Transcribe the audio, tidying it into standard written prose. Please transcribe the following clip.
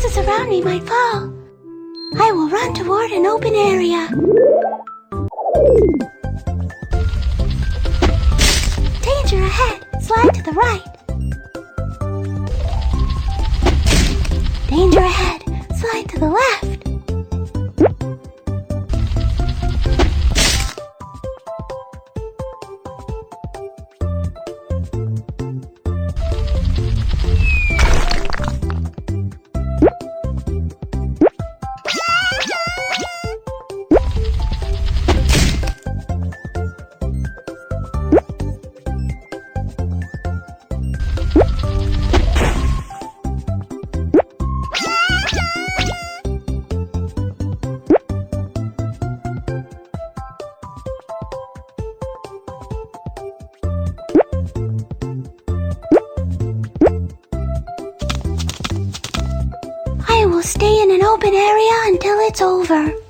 houses around me might fall. I will run toward an open area. Danger ahead. Slide to the right. Danger ahead. Slide to the left. I will stay in an open area until it's over.